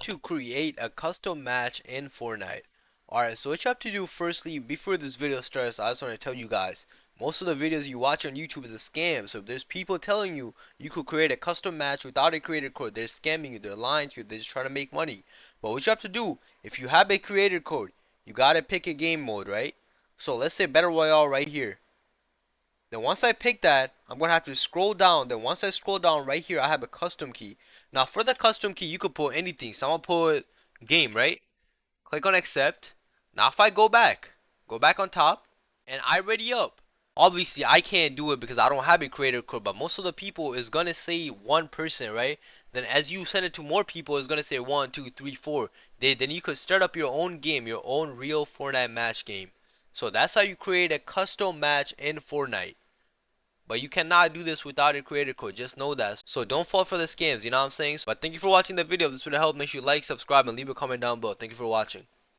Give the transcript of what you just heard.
to create a custom match in Fortnite. Alright, so what you have to do firstly, before this video starts, I just want to tell you guys, most of the videos you watch on YouTube is a scam. So if there's people telling you you could create a custom match without a creator code, they're scamming you, they're lying to you, they're just trying to make money. But what you have to do, if you have a creator code, you gotta pick a game mode, right? So let's say Battle Royale right here. Then once I pick that, I'm going to have to scroll down. Then once I scroll down right here, I have a custom key. Now for the custom key, you could put anything. So I'm going to put game, right? Click on accept. Now if I go back on top, and I ready up. Obviously, I can't do it because I don't have a creator code, but most of the people is going to say one person, right? Then as you send it to more people, it's going to say 1, 2, 3, 4. Then you could start up your own game, your own real Fortnite match game. So that's how you create a custom match in Fortnite. But you cannot do this without a creator code. Just know that. So don't fall for the scams, you know what I'm saying? But thank you for watching the video. If this would help, make sure you like, subscribe, and leave a comment down below. Thank you for watching.